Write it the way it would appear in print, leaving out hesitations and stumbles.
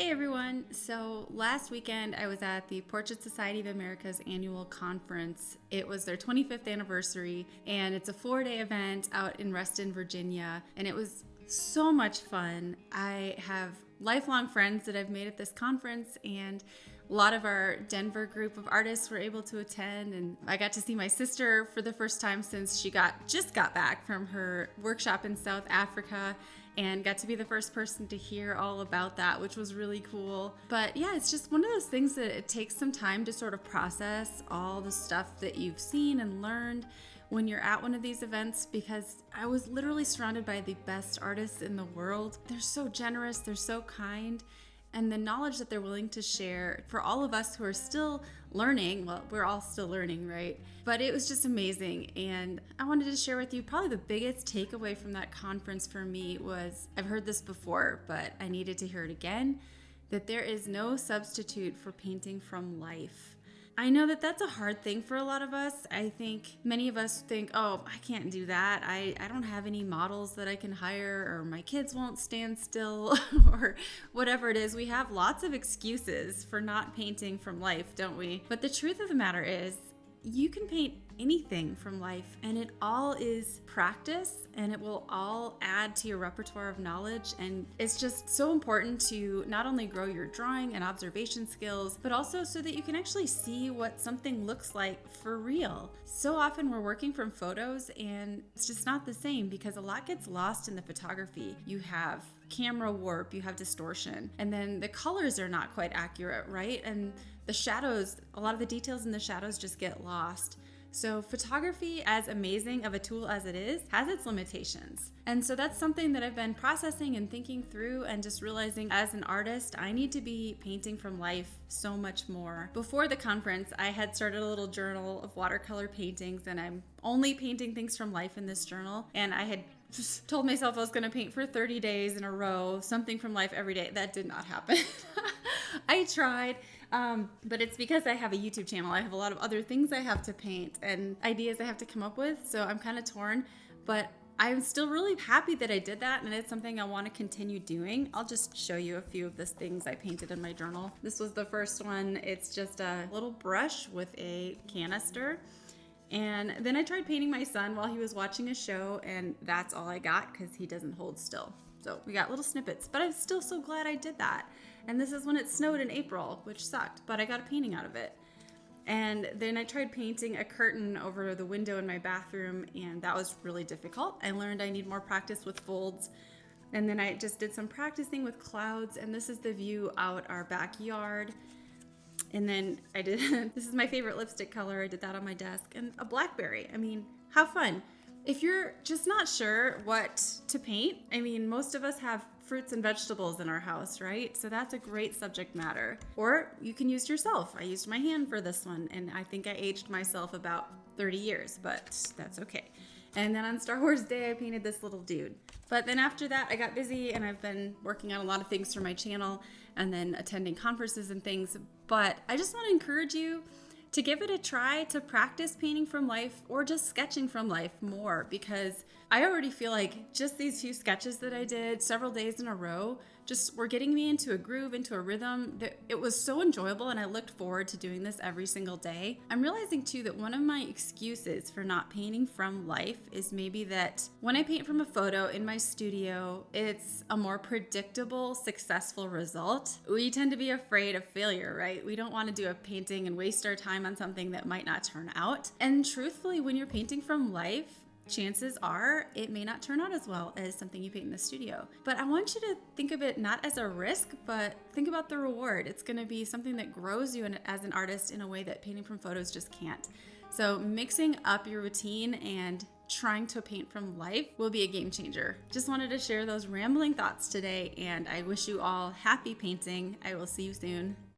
Hey everyone! So last weekend I was at the Portrait Society of America's annual conference. It was their 25th anniversary and it's a 4-day event out in Reston, Virginia, and it was so much fun. I have lifelong friends that I've made at this conference, and a lot of our Denver group of artists were able to attend, and I got to see my sister for the first time since she just got back from her workshop in South Africa, and got to be the first person to hear all about that, which was really cool. But yeah, it's just one of those things that it takes some time to sort of process all the stuff that you've seen and learned when you're at one of these events, because I was literally surrounded by the best artists in the world. They're so generous, they're so kind, and the knowledge that they're willing to share for all of us who are still learning. Well, we're all still learning, right? But it was just amazing, and I wanted to share with you probably the biggest takeaway from that conference for me was, I've heard this before, but I needed to hear it again, that there is no substitute for painting from life. I know that that's a hard thing for a lot of us. I think many of us think, oh, I can't do that. I don't have any models that I can hire, or my kids won't stand still, or whatever it is. We have lots of excuses for not painting from life, don't we? But the truth of the matter is, you can paint anything from life, and it all is practice, and it will all add to your repertoire of knowledge. And it's just so important to not only grow your drawing and observation skills, but also so that you can actually see what something looks like for real. So often we're working from photos, and it's just not the same because a lot gets lost in the photography. You have camera warp, you have distortion, and then the colors are not quite accurate, right? And the shadows, a lot of the details in the shadows just get lost. So photography, as amazing of a tool as it is, has its limitations. And so that's something that I've been processing and thinking through, and just realizing as an artist, I need to be painting from life so much more. Before the conference, I had started a little journal of watercolor paintings, and I'm only painting things from life in this journal. And I had just told myself I was going to paint for 30 days in a row, something from life every day. That did not happen. I tried, but it's because I have a YouTube channel. I have a lot of other things I have to paint and ideas I have to come up with, so I'm kind of torn, but I'm still really happy that I did that, and it's something I want to continue doing. I'll just show you a few of the things I painted in my journal. This was the first one. It's just a little brush with a canister. And then I tried painting my son while he was watching a show, and that's all I got because he doesn't hold still. So we got little snippets, but I'm still so glad I did that. And this is when it snowed in April, which sucked, but I got a painting out of it. And then I tried painting a curtain over the window in my bathroom, and that was really difficult. I learned I need more practice with folds. And then I just did some practicing with clouds, and this is the view out our backyard. And then I did, this is my favorite lipstick color. I did that on my desk, and a blackberry. I mean, how fun. If you're just not sure what to paint, I mean, most of us have fruits and vegetables in our house, right? So that's a great subject matter. Or you can use yourself. I used my hand for this one, and I think I aged myself about 30 years, but that's okay. And then on Star Wars Day, I painted this little dude. But then after that, I got busy, and I've been working on a lot of things for my channel, and then attending conferences and things. But I just want to encourage you to give it a try, to practice painting from life or just sketching from life more, because I already feel like just these few sketches that I did several days in a row just were getting me into a groove, into a rhythm. It was so enjoyable, and I looked forward to doing this every single day. I'm realizing too that one of my excuses for not painting from life is maybe that when I paint from a photo in my studio, it's a more predictable, successful result. We tend to be afraid of failure, right? We don't want to do a painting and waste our time on something that might not turn out. And truthfully, when you're painting from life, chances are it may not turn out as well as something you paint in the studio. But I want you to think of it not as a risk, but think about the reward. It's going to be something that grows you as an artist in a way that painting from photos just can't. So mixing up your routine and trying to paint from life will be a game changer. Just wanted to share those rambling thoughts today, and I wish you all happy painting. I will see you soon.